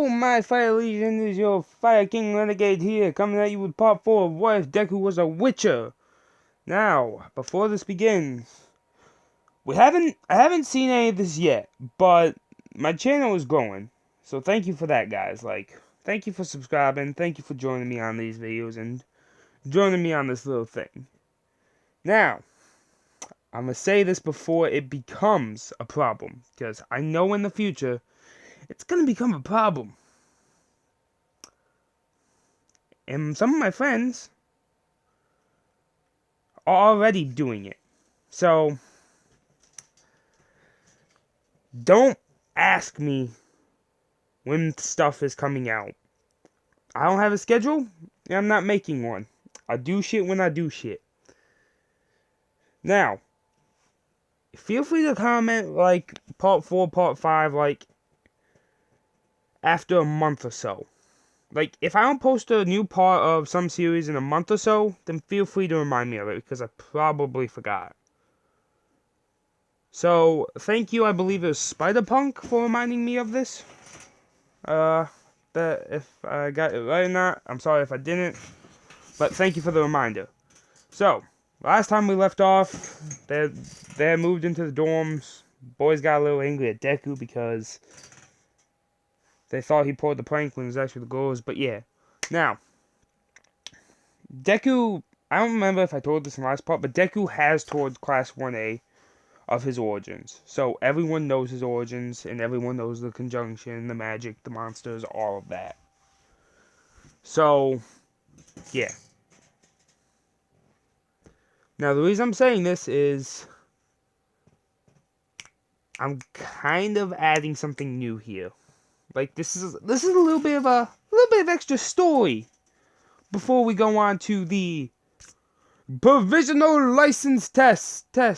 Hello, my Fire Legion, is your Fire King Renegade here, coming at you with part 4 of What If Deku Was a Witcher. Now, before this begins, I haven't seen any of this yet, but my channel is growing, so thank you for that, guys. Thank you for subscribing, thank you for joining me on these videos, and joining me on this little thing. Now, I'm gonna say this before it becomes a problem, because I know in the future, it's gonna become a problem. And some of my friends are already doing it. So, don't ask me when stuff is coming out. I don't have a schedule, and I'm not making one. I do shit when I do shit. Now, feel free to comment, part 4, part 5, after a month or so. If I don't post a new part of some series in a month or so, then feel free to remind me of it, because I probably forgot. So, thank you, I believe it was Spider-Punk, for reminding me of this. That if I got it right or not, I'm sorry if I didn't. But thank you for the reminder. So, last time we left off, they had moved into the dorms. Boys got a little angry at Deku because they thought he pulled the prank when it was actually the girls. But yeah. Now, Deku, I don't remember if I told this in the last part, but Deku has towards Class 1A of his origins. So everyone knows his origins, and everyone knows the conjunction, the magic, the monsters, all of that. So, yeah. Now, the reason I'm saying this is I'm kind of adding something new here. This is a little bit of extra story before we go on to the provisional license test. I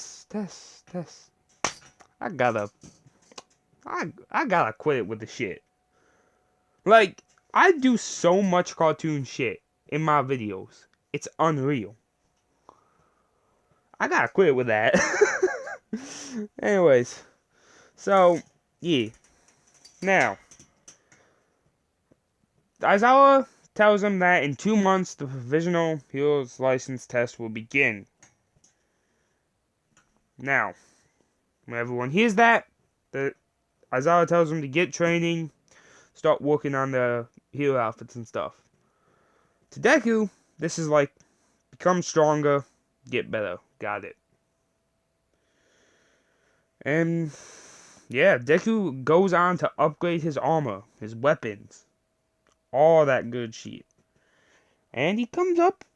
gotta quit it with the shit. I do so much cartoon shit in my videos. It's unreal. I gotta quit it with that. Anyways. So, yeah. Now, Aizawa tells him that in 2 months, the provisional hero's license test will begin. Now, when everyone hears that, Aizawa tells him to get training, start working on the hero outfits and stuff. To Deku, this is become stronger, get better, got it. And, yeah, Deku goes on to upgrade his armor, his weapons, all that good shit. And he comes up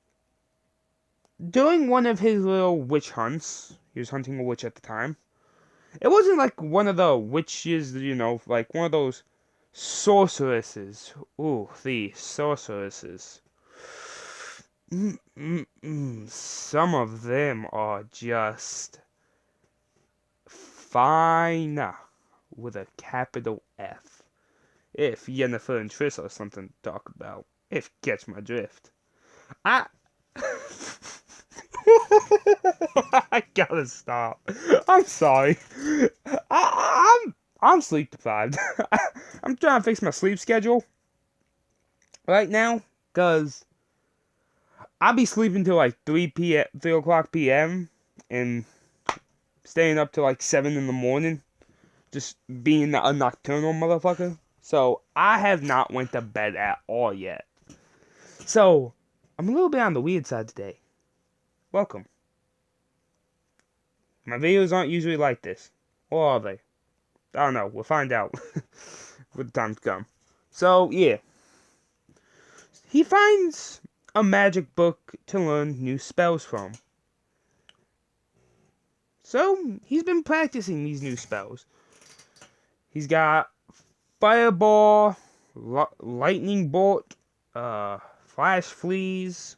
during one of his little witch hunts. He was hunting a witch at the time. It wasn't one of the witches, one of those sorceresses. Ooh, the sorceresses. Some of them are just fine with a capital F. If Yennefer and Triss are something to talk about. If you catch my drift. I gotta stop. I'm sorry. I'm sleep deprived. I'm trying to fix my sleep schedule right now, cause I'll be sleeping till 3 o'clock p.m. and staying up till 7 in the morning, just being a nocturnal motherfucker. So I have not went to bed at all yet. So I'm a little bit on the weird side today. Welcome. My videos aren't usually like this. Or are they? I don't know. We'll find out when the time comes. So, yeah. He finds a magic book to learn new spells from. So, he's been practicing these new spells. He's got Fireball, Lightning Bolt, Flash Freeze.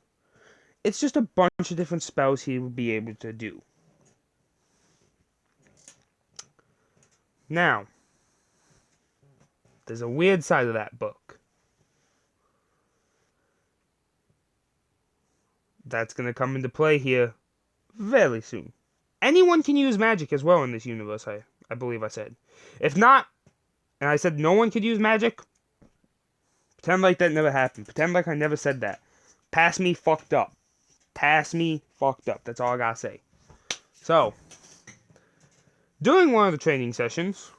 It's just a bunch of different spells he will be able to do. Now, there's a weird side of that book. That's going to come into play here very soon. Anyone can use magic as well in this universe, I believe I said. If not, and I said no one could use magic, Pretend like that never happened. Pretend like I never said that. Pass me fucked up. Pass me fucked up. That's all I gotta say. So, during one of the training sessions,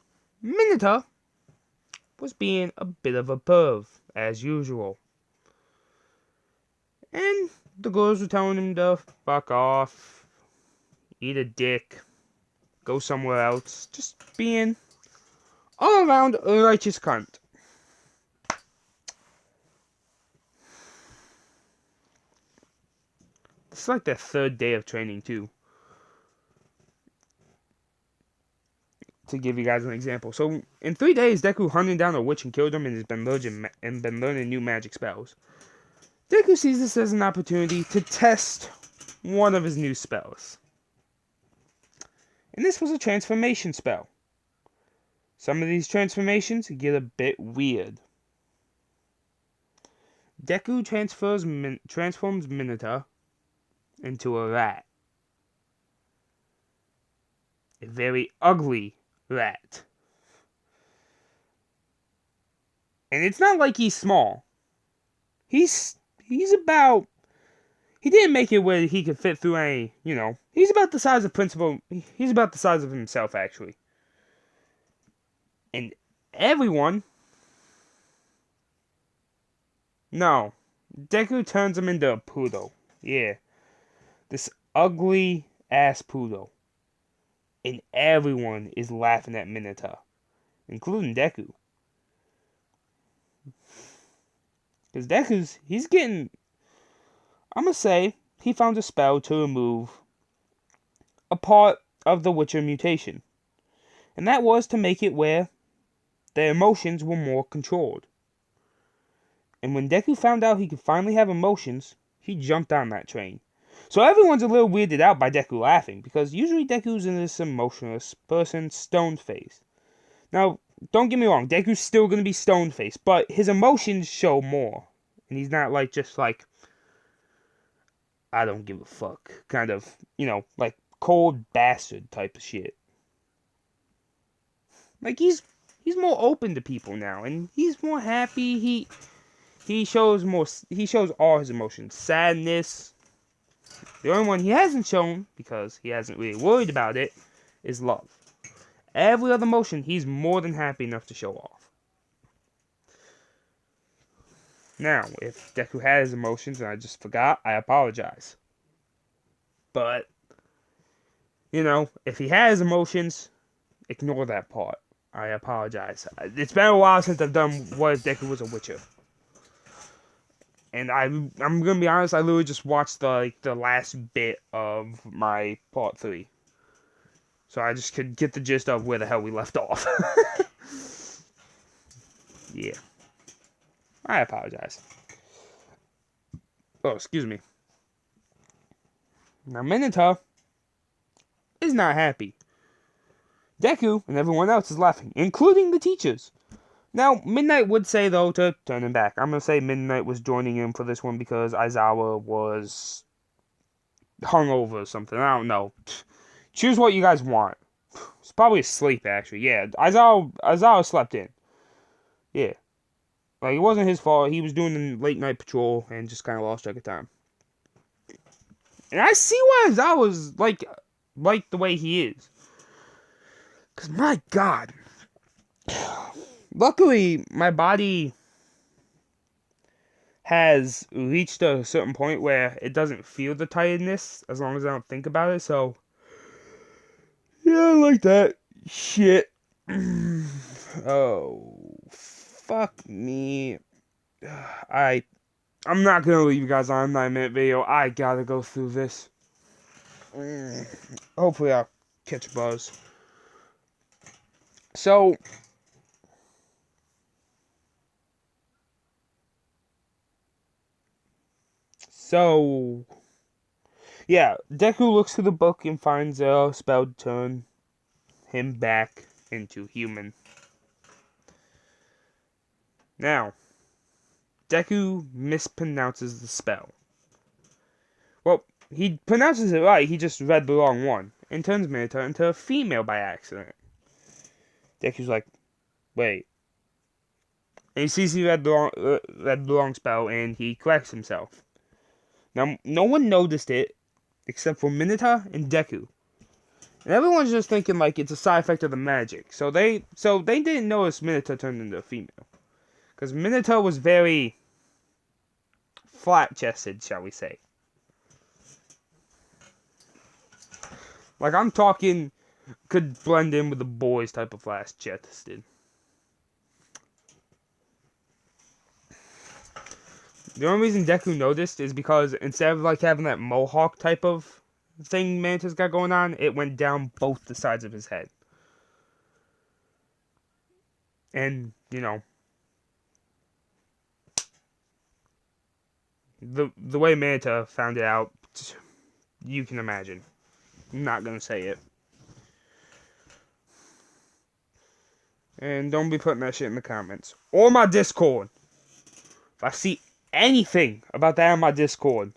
Mineta was being a bit of a perv, as usual. And the girls were telling him to fuck off, eat a dick, go somewhere else. Just being all around a righteous cunt. It's like their third day of training, too. To give you guys an example. So, in 3 days, Deku hunted down a witch and killed him and has been learning new magic spells. Deku sees this as an opportunity to test one of his new spells. And this was a transformation spell. Some of these transformations get a bit weird. Deku transforms Mineta into a rat. A very ugly rat. And it's not like he's small. He's about... He didn't make it where he could fit through any, He's about the size of Principal... He's about the size of himself, actually. And everyone... No. Deku turns him into a poodle. Yeah. This ugly-ass poodle. And everyone is laughing at Mineta. Including Deku. Because he's getting... I'm going to say, he found a spell to remove a part of the Witcher mutation. And that was to make it where their emotions were more controlled. And when Deku found out he could finally have emotions, he jumped on that train. So everyone's a little weirded out by Deku laughing, because usually Deku's in this emotionless person, stone-faced. Now, don't get me wrong, Deku's still going to be stone-faced, but his emotions show more. And he's not just like, I don't give a fuck, kind of, like cold bastard type of shit. Like, he's more open to people now, and he's more happy. He shows all his emotions. Sadness. The only one he hasn't shown, because he hasn't really worried about it, is love. Every other emotion, he's more than happy enough to show off. Now, if Deku had his emotions and I just forgot, I apologize. But, if he has emotions, ignore that part. I apologize. It's been a while since I've done What If Deku Was a Witcher. And I'm gonna be honest, I literally just watched the last bit of my part 3. So I just could get the gist of where the hell we left off. Yeah. I apologize. Oh, excuse me. Now Mineta is not happy. Deku and everyone else is laughing, including the teachers. Now, Midnight would say, though, to turn him back. I'm going to say Midnight was joining him for this one because Aizawa was hungover or something. I don't know. Choose what you guys want. It's probably asleep, actually. Yeah, Aizawa slept in. Yeah. Like, it wasn't his fault. He was doing the late night patrol and just kind of lost track of time. And I see why Aizawa's like the way he is. Because, my God. Luckily, my body has reached a certain point where it doesn't feel the tiredness as long as I don't think about it, so yeah, I like that shit. Oh, fuck me. I'm not gonna leave you guys on a 9-minute video. I gotta go through this. Hopefully I'll catch a buzz. So, yeah, Deku looks through the book and finds a spell to turn him back into human. Now, Deku mispronounces the spell. Well, he pronounces it right, he just read the wrong one, and turns Mineta into a female by accident. Deku's like, wait, And he sees he read the wrong spell, and he corrects himself. Now, no one noticed it except for Mineta and Deku. And everyone's just thinking like it's a side effect of the magic. So they didn't notice Mineta turned into a female. Because Mineta was very flat-chested, shall we say. Like, I'm talking, could blend in with the boys type of flat-chested. The only reason Deku noticed is because instead of like having that mohawk type of thing Manta's got going on, it went down both the sides of his head. And, you know, the way Manta found it out, you can imagine. I'm not gonna say it. And don't be putting that shit in the comments. Or my Discord. If I see anything about that in my Discord,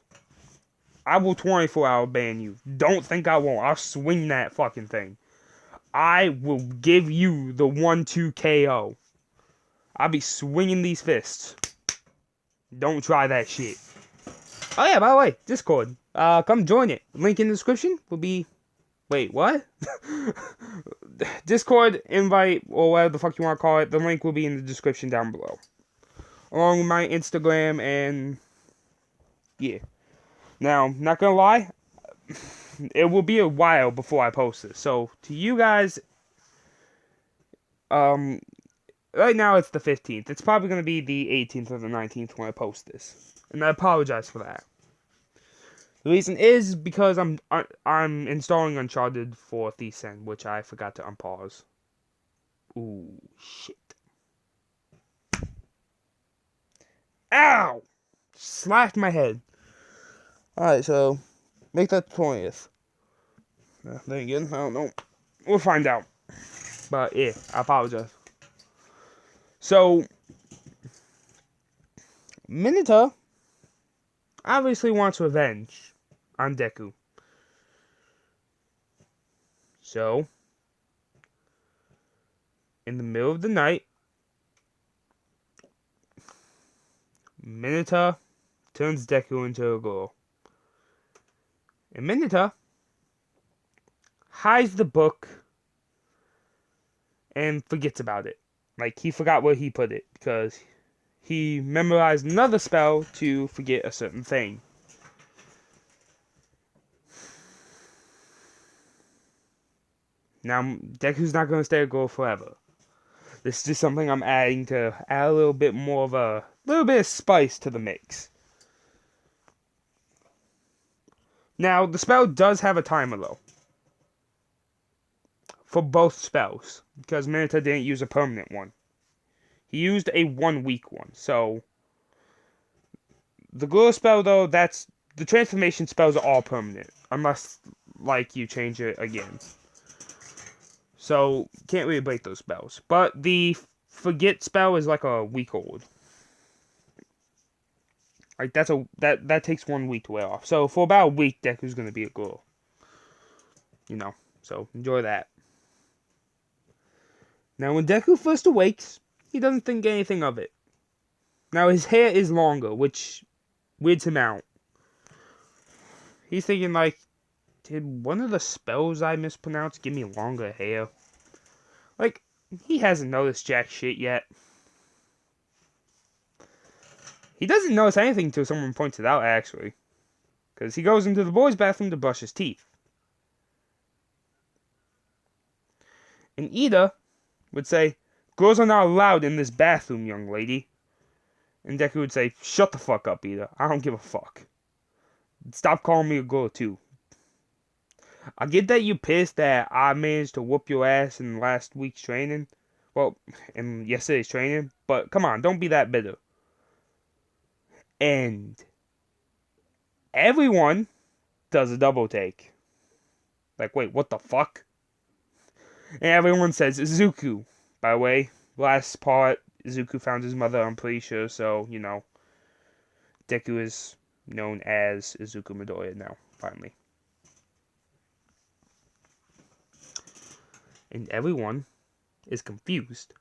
I will 24-hour ban you. Don't think I won't. I'll swing that fucking thing. I will give you the 1-2 KO. I'll be swinging these fists. Don't try that shit. Oh yeah, by the way, Discord. Come join it. Link in the description will be... Wait, what? Discord invite, or whatever the fuck you want to call it, the link will be in the description down below. Along with my Instagram and... yeah. Now, not gonna lie, it will be a while before I post this. So, to you guys, right now it's the 15th. It's probably gonna be the 18th or the 19th when I post this. And I apologize for that. The reason is because I'm installing Uncharted 4 Descent, which I forgot to unpause. Ooh, shit. Ow! Slashed my head. Alright, so, make that 20th. Then again, I don't know. We'll find out. But, yeah, I apologize. So, Mineta obviously wants revenge on Deku. So, in the middle of the night, Mineta turns Deku into a girl. And Mineta hides the book and forgets about it. Like, he forgot where he put it because he memorized another spell to forget a certain thing. Now, Deku's not going to stay a girl forever. This is just something I'm adding to add a little bit more of a little bit of spice to the mix. Now, the spell does have a timer though. For both spells. Because Mineta didn't use a permanent one. He used a 1-week one. So, the glow spell though, the transformation spells are all permanent. Unless, like, you change it again. So, can't really break those spells. But the forget spell is like a week old. Like, that takes 1 week to wear off. So, for about a week, Deku's gonna be a girl. You know, so enjoy that. Now, when Deku first awakes, he doesn't think anything of it. Now, his hair is longer, which weirds him out. He's thinking, like, did one of the spells I mispronounced give me longer hair? Like, he hasn't noticed jack shit yet. He doesn't notice anything until someone points it out, actually. Because he goes into the boys' bathroom to brush his teeth. And Ida would say, "Girls are not allowed in this bathroom, young lady." And Deku would say, "Shut the fuck up, Ida. I don't give a fuck. Stop calling me a girl, too. I get that you pissed that I managed to whoop your ass in last week's training. Well, in yesterday's training. But come on, don't be that bitter." And everyone does a double take. Like, wait, what the fuck? And everyone says Izuku. By the way, last part, Izuku found his mother, I'm pretty sure. So, you know, Deku is known as Izuku Midoriya now, finally. And everyone is confused.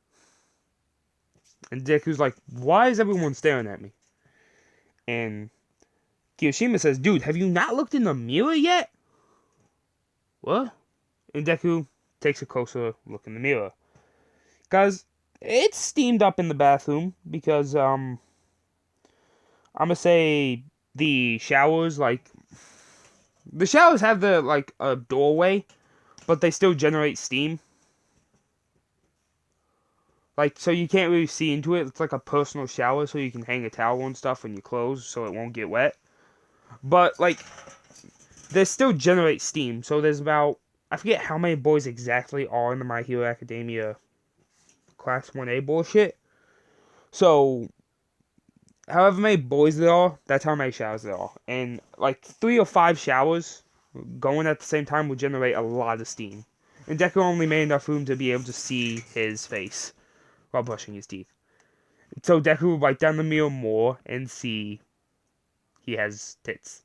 And Deku's like, why is everyone staring at me? And Kiyoshima says, dude, have you not looked in the mirror yet? What? And Deku takes a closer look in the mirror. Because it's steamed up in the bathroom. Because, I'm gonna say the showers, like, the showers have a doorway, but they still generate steam. Like, so you can't really see into it. It's like a personal shower, so you can hang a towel and stuff in your clothes so it won't get wet. But, like, they still generate steam. So there's about, I forget how many boys exactly are in the My Hero Academia Class 1A bullshit. So, however many boys there are, that's how many showers there are. And, like, 3 or 5 showers going at the same time would generate a lot of steam. And Deku only made enough room to be able to see his face while brushing his teeth. So Deku would wipe down the mirror more and see he has tits.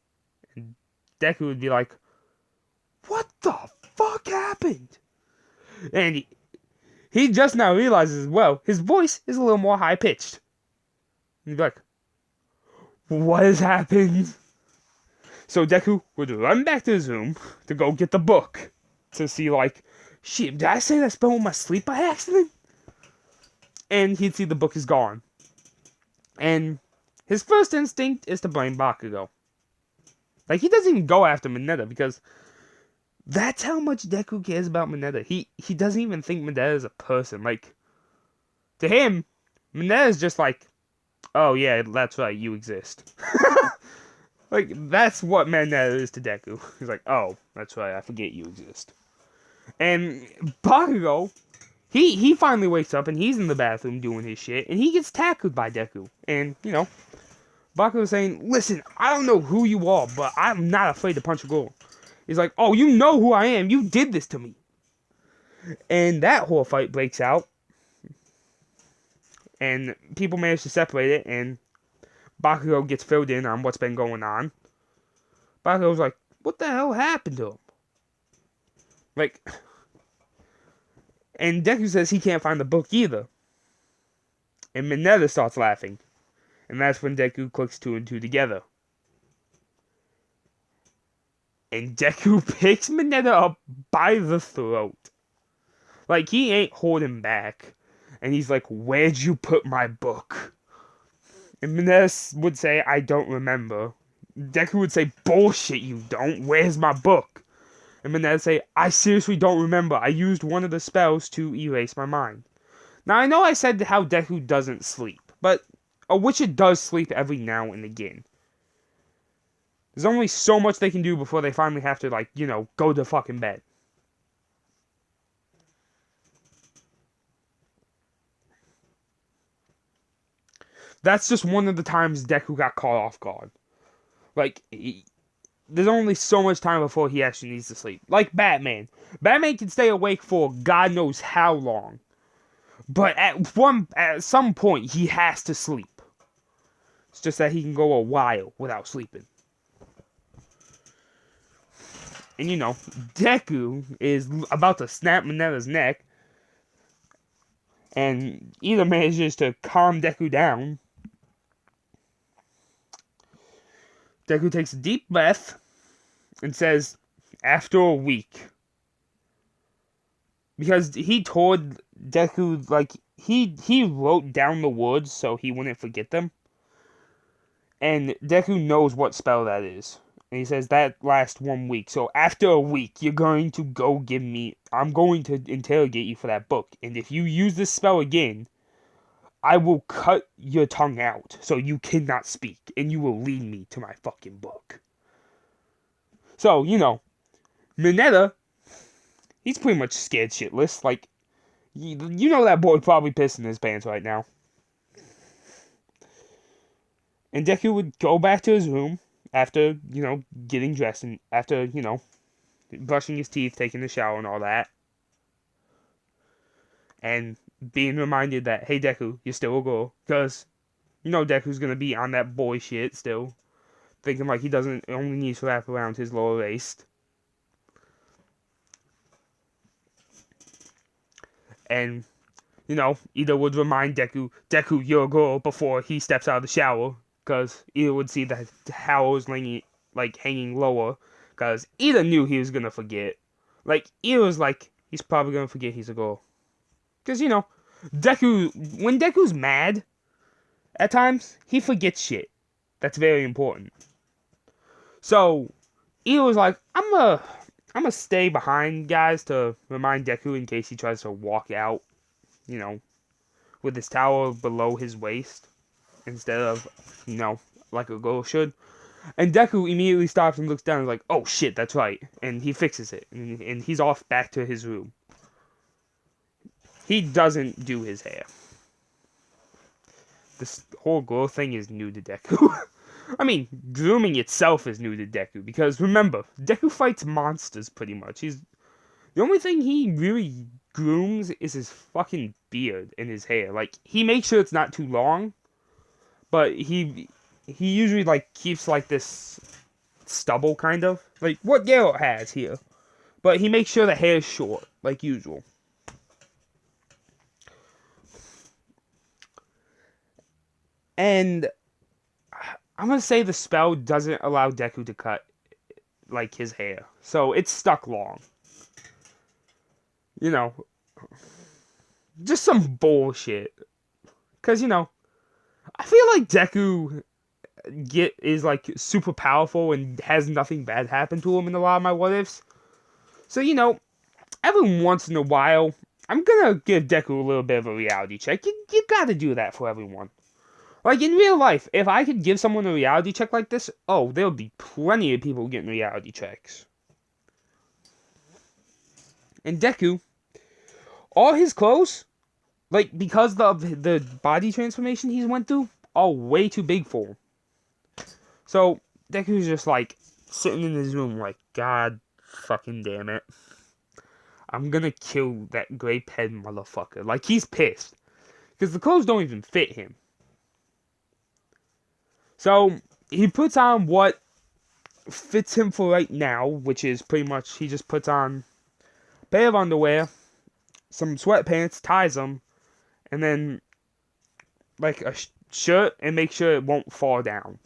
And Deku would be like, what the fuck happened? And he just now realizes, well, his voice is a little more high-pitched. He'd be like, what has happened? So Deku would run back to his room to go get the book. To see, like, shit, did I say that spell in my sleep by accident? And he'd see the book is gone. And his first instinct is to blame Bakugo. Like, he doesn't even go after Mineta because that's how much Deku cares about Mineta. He doesn't even think Mineta is a person. Like, to him, Mineta is just like, oh yeah, that's right, you exist. Like, that's what Mineta is to Deku. He's like, oh, that's right, I forget you exist. And Bakugo, he finally wakes up and he's in the bathroom doing his shit, and he gets tackled by Deku. And, you know, Bakugo's saying, listen, I don't know who you are, but I'm not afraid to punch a girl. He's like, oh, you know who I am. You did this to me. And that whole fight breaks out. And people manage to separate it, and Bakugo gets filled in on what's been going on. Bakugo's like, what the hell happened to him? Like, and Deku says he can't find the book either. And Mineta starts laughing. And that's when Deku clicks 2 and 2 together. And Deku picks Mineta up by the throat. Like, he ain't holding back. And he's like, where'd you put my book? And Mineta would say, I don't remember. Deku would say, bullshit, you don't. Where's my book? And Mineta would say, I seriously don't remember. I used one of the spells to erase my mind. Now, I know I said how Deku doesn't sleep, but a Witcher does sleep every now and again. There's only so much they can do before they finally have to, like, you know, go to fucking bed. That's just one of the times Deku got caught off guard. Like, there's only so much time before he actually needs to sleep. Like Batman. Batman can stay awake for God knows how long. But at some point, he has to sleep. It's just that he can go a while without sleeping. And you know, Deku is about to snap Mineta's neck. And either manages to calm Deku down. Deku takes a deep breath and says, after a week. Because he told Deku, like, he wrote down the words so he wouldn't forget them. And Deku knows what spell that is. And he says that lasts 1 week. So after a week, you're going to go give me... I'm going to interrogate you for that book. And if you use this spell again, I will cut your tongue out so you cannot speak. And you will lead me to my fucking book. So, you know, Mineta, he's pretty much scared shitless. Like, you know that boy probably pissing his pants right now. And Deku would go back to his room after, you know, getting dressed and after, you know, brushing his teeth, taking a shower and all that. And being reminded that, hey Deku, you're still a girl. Because, you know Deku's gonna be on that boy shit still. Thinking like he doesn't only needs to wrap around his lower waist. And, Ida would remind Deku, you're a girl, before he steps out of the shower, because Ida would see that Howell was hanging lower, because Ida knew he was gonna forget. Ida was like, he's probably gonna forget he's a girl. Because, when Deku's mad, at times, he forgets shit. That's very important. So, Ida was like, I'm gonna stay behind, guys, to remind Deku in case he tries to walk out, with his towel below his waist, instead of, like a girl should. And Deku immediately stops and looks down and is like, oh shit, that's right. And he fixes it. And he's off back to his room. He doesn't do his hair. This whole girl thing is new to Deku. I mean, grooming itself is new to Deku, because remember, Deku fights monsters pretty much. The only thing he really grooms is his fucking beard and his hair. He makes sure it's not too long, but he usually keeps this stubble kind of, what Geralt has here. But he makes sure the hair is short, like usual. And I'm gonna say the spell doesn't allow Deku to cut his hair, so it's stuck long. Just some bullshit. Cause I feel like Deku is super powerful and has nothing bad happen to him in a lot of my what ifs. So every once in a while, I'm gonna give Deku a little bit of a reality check. You gotta do that for everyone. In real life, if I could give someone a reality check like this, oh, there'll be plenty of people getting reality checks. And Deku, all his clothes, because of the body transformation he's went through, are way too big for him. So, Deku's just sitting in his room God fucking damn it. I'm gonna kill that grape-head motherfucker. He's pissed. Because the clothes don't even fit him. So, he puts on what fits him for right now, which is pretty much, he just puts on a pair of underwear, some sweatpants, ties them, and then, a shirt, and make sure it won't fall down.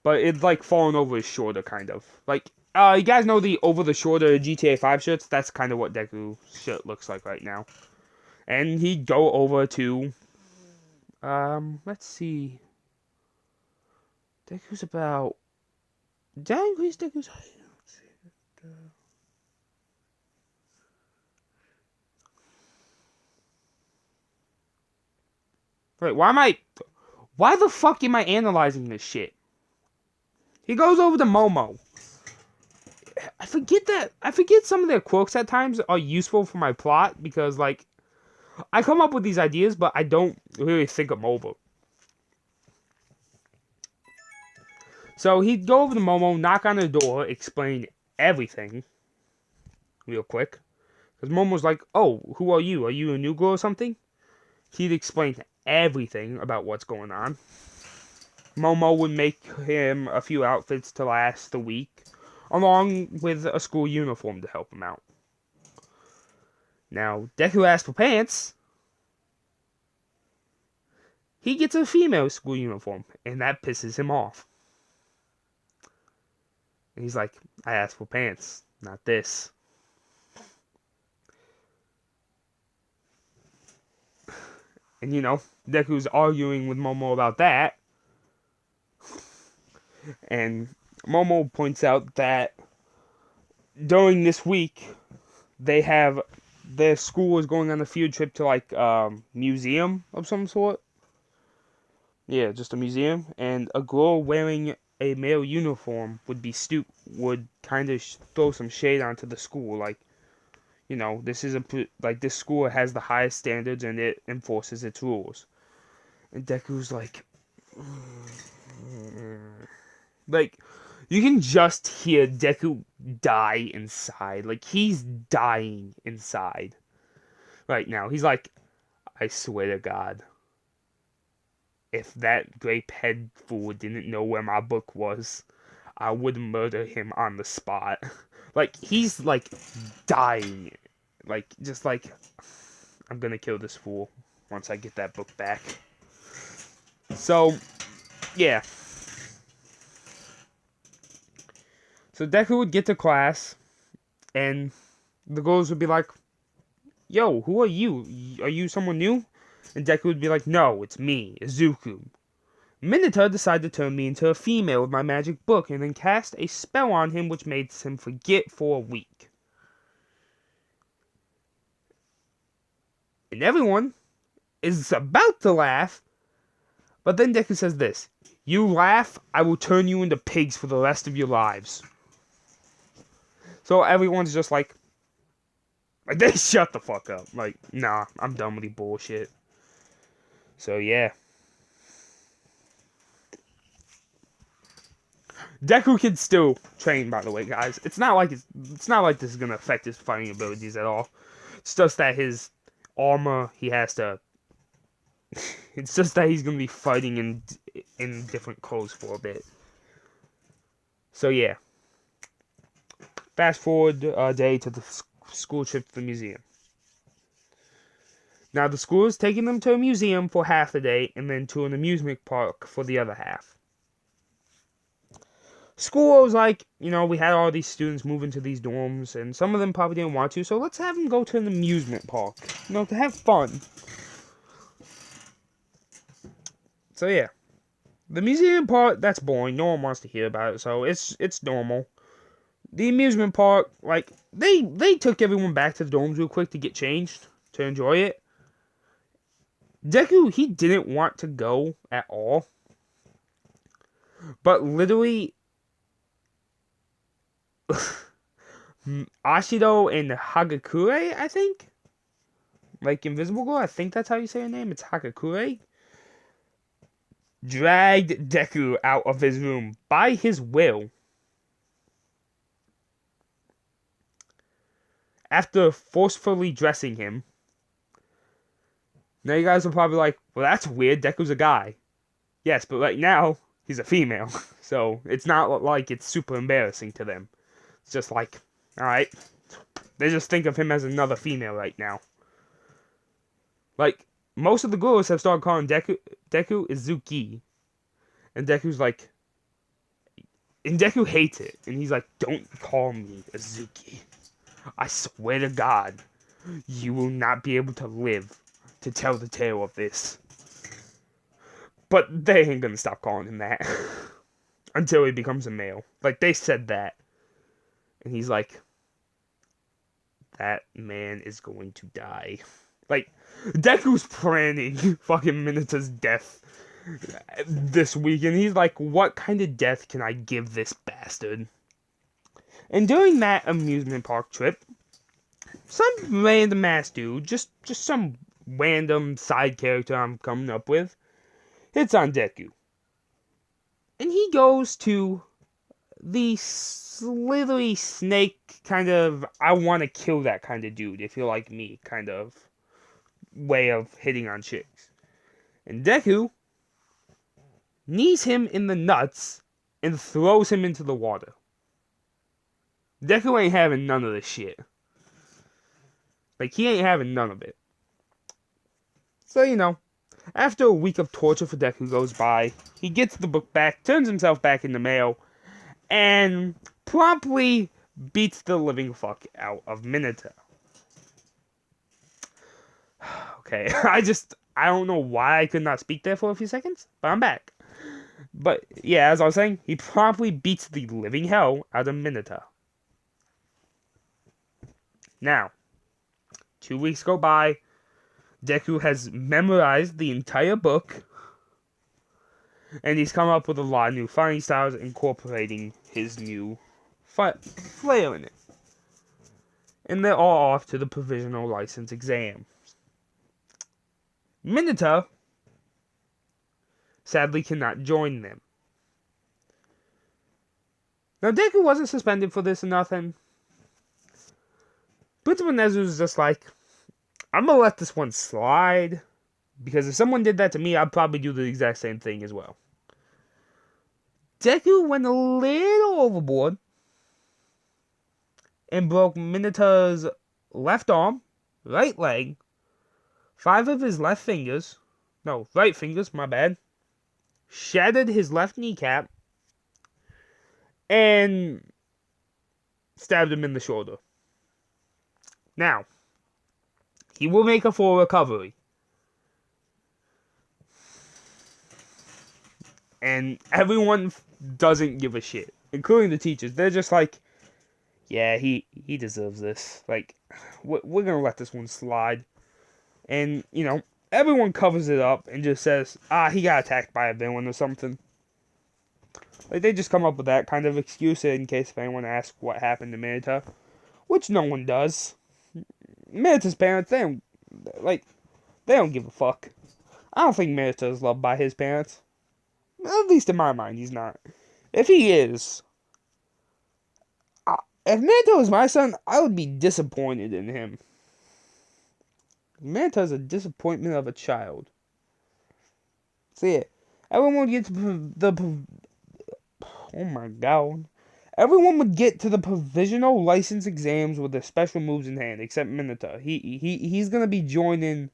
But it's, falling over his shoulder, kind of. You guys know the over-the-shoulder GTA 5 shirts? That's kind of what Deku's shirt looks like right now. And he'd go over to, let's see. Deku's about... Did I increase Deku's height? Wait, why the fuck am I analyzing this shit? He goes over to Momo. I forget some of their quirks at times are useful for my plot, because, I come up with these ideas, but I don't really think them over. So he'd go over to Momo, knock on her door, explain everything real quick. Because Momo's like, oh, who are you? Are you a new girl or something? He'd explain everything about what's going on. Momo would make him a few outfits to last the week, along with a school uniform to help him out. Now, Deku asks for pants. He gets a female school uniform, and that pisses him off. And he's like, I asked for pants, not this. And Deku's arguing with Momo about that. And Momo points out that during this week, their school is going on a field trip to museum of some sort. Yeah, just a museum. And a girl wearing a male uniform would kind of throw some shade onto the school. This is this school has the highest standards and it enforces its rules. And Deku's you can just hear Deku die inside. He's dying inside right now. He's like, I swear to God, if that grape-head fool didn't know where my book was, I would murder him on the spot. He's dying. I'm gonna kill this fool once I get that book back. So, yeah. So Deku would get to class, and the girls would be like, "Yo, who are you? Are you someone new?" And Deku would be like, "No, it's me, Izuku. Minato decided to turn me into a female with my magic book and then cast a spell on him which made him forget for a week." And everyone is about to laugh, but then Deku says this: "You laugh, I will turn you into pigs for the rest of your lives." So everyone's just like they shut the fuck up. Like, nah, I'm done with the bullshit. So yeah. Deku can still train, by the way, guys. It's not like this is gonna affect his fighting abilities at all. It's just that his armor, he has to. It's just that he's gonna be fighting in different clothes for a bit. So yeah. Fast forward a day to the school trip to the museum. Now the school is taking them to a museum for half the day, and then to an amusement park for the other half. School was like, we had all these students move into these dorms, and some of them probably didn't want to, so let's have them go to an amusement park, to have fun. So yeah, the museum part, that's boring. No one wants to hear about it, so it's normal. The amusement park, like, they took everyone back to the dorms real quick to get changed, to enjoy it. Deku, he didn't want to go at all, but literally Ashido and Hagakure, I think? Like Invisible Girl, I think that's how you say her name. It's Hagakure. Dragged Deku out of his room by his will. After forcefully dressing him. Now you guys are probably like, well, that's weird. Deku's a guy. Yes, but right now, he's a female. So it's not like it's super embarrassing to them. It's just like, alright. They just think of him as another female right now. Like, most of the girls have started calling Deku Izuki. And Deku's like... And Deku hates it. And he's like, don't call me Izuki. I swear to God, you will not be able to live to tell the tale of this. But they ain't gonna stop calling him that. Until he becomes a male. Like, they said that. And he's like, that man is going to die. Like, Deku's planning fucking Minato's death this week. And he's like, what kind of death can I give this bastard? And during that amusement park trip, some random ass dude, just some random side character I'm coming up with, hits on Deku. And he goes to the slithery snake kind of, I want to kill that kind of dude, if you're like me, kind of way of hitting on chicks. And Deku knees him in the nuts and throws him into the water. Deku ain't having none of this shit. Like, he ain't having none of it. So, after a week of torture for Deku goes by, he gets the book back, turns himself back into male, and promptly beats the living fuck out of Minato. Okay, I don't know why I could not speak there for a few seconds, but I'm back. But, yeah, as I was saying, he promptly beats the living hell out of Minato. Now, 2 weeks go by, Deku has memorized the entire book, and he's come up with a lot of new fighting styles, incorporating his new flair in it. And they're all off to the provisional license exam. Minato sadly cannot join them. Now, Deku wasn't suspended for this or nothing. Principal Nezu was just like, I'm gonna let this one slide, because if someone did that to me, I'd probably do the exact same thing as well. Deku went a little overboard and broke Minato's left arm, right leg, 5 of his left fingers, no, right fingers, my bad, shattered his left kneecap, and stabbed him in the shoulder. Now, he will make a full recovery. And everyone doesn't give a shit, including the teachers. They're just like, yeah, he deserves this. Like, we're gonna let this one slide. And, everyone covers it up and just says, he got attacked by a villain or something. Like, they just come up with that kind of excuse in case if anyone asks what happened to Minato. Which no one does. Minato's parents, they don't give a fuck. I don't think Minato is loved by his parents. At least in my mind, he's not. If he is, if Minato was my son, I would be disappointed in him. Minato is a disappointment of a child. So yeah, everyone would get to oh my god. Everyone would get to the provisional license exams with their special moves in hand, except Minato. He's gonna be joining.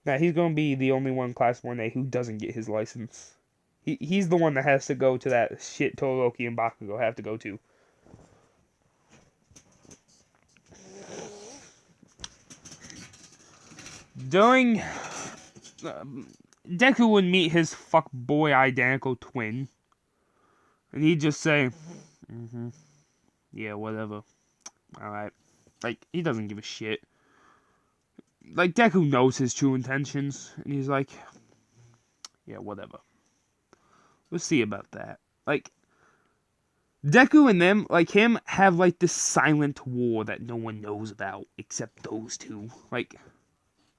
Now he's gonna be the only one in Class 1A who doesn't get his license. He's the one that has to go to that shit Todoroki and Bakugo have to go to. During Deku would meet his fuckboy identical twin, and he'd just say, yeah, whatever. Alright. Like, he doesn't give a shit. Like, Deku knows his true intentions, and he's like, yeah, whatever. We'll see about that. Like, Deku and them, like him, have like this silent war that no one knows about except those two. Like,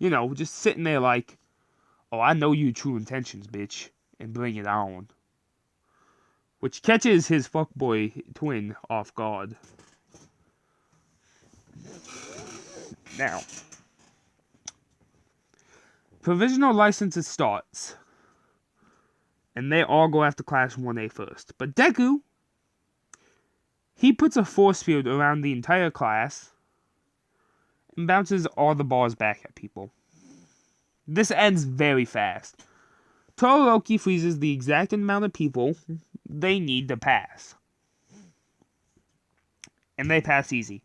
just sitting there like, oh, I know your true intentions, bitch, and bring it on. Which catches his fuckboy twin off guard. Now, provisional licenses starts, and they all go after Class 1A first. But Deku, he puts a force field around the entire class and bounces all the balls back at people. This ends very fast. Todoroki freezes the exact amount of people they need to pass. And they pass easy.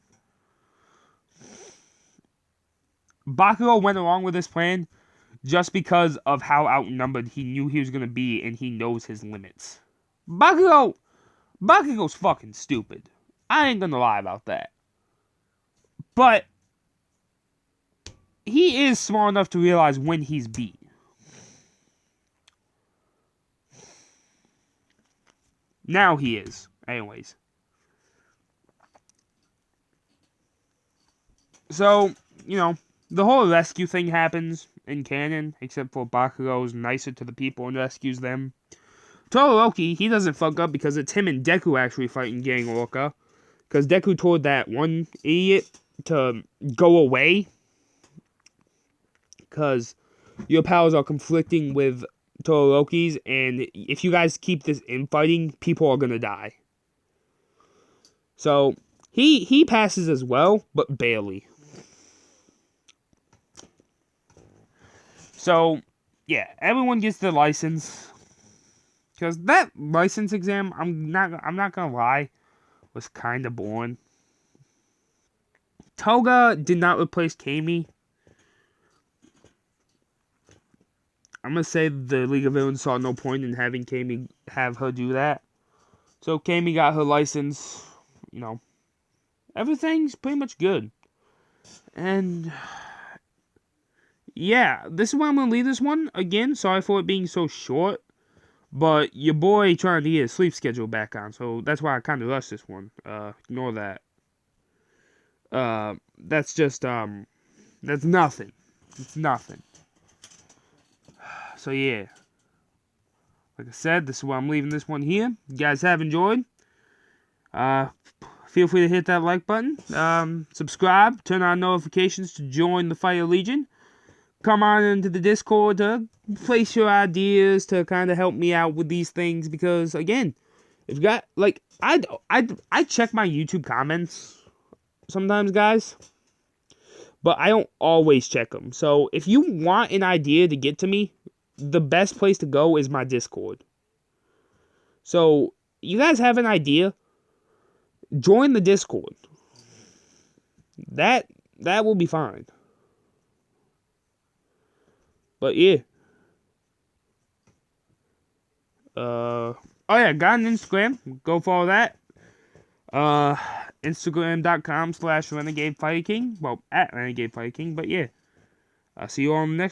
Bakugo went along with this plan just because of how outnumbered he knew he was going to be, and he knows his limits. Bakugo's fucking stupid. I ain't gonna lie about that. But he is smart enough to realize when he's beat. Now he is. Anyways. So, the whole rescue thing happens in canon, except for Bakugo's nicer to the people and rescues them. Todoroki, he doesn't fuck up because it's him and Deku actually fighting Gang Orca. Because Deku told that one idiot to go away. Because your powers are conflicting with Todoroki's, and if you guys keep this infighting, people are gonna die. So, he passes as well, but barely. So, yeah, everyone gets their license. Because that license exam, I'm not gonna lie, was kind of boring. Toga did not replace Kami. I'm gonna say the League of Villains saw no point in having Kami have her do that. So Kami got her license. Everything's pretty much good. And yeah, this is where I'm gonna leave this one. Again, sorry for it being so short. But your boy trying to get his sleep schedule back on, so that's why I kind of rushed this one. Ignore that. That's just, that's nothing. It's nothing. So yeah. Like I said, this is why I'm leaving this one here. You guys have enjoyed. Feel free to hit that like button. Subscribe. Turn on notifications to join the Fire Legion. Come on into the Discord to place your ideas to kind of help me out with these things, because again, if you got I check my YouTube comments sometimes, guys, but I don't always check them. So if you want an idea to get to me, the best place to go is my Discord. So you guys have an idea? Join the Discord. That will be fine. But yeah. Oh yeah, got an Instagram. Go follow that. Instagram.com/Renegade Fighter King. Well, at Renegade Fighter King. But yeah. I'll see you all on the next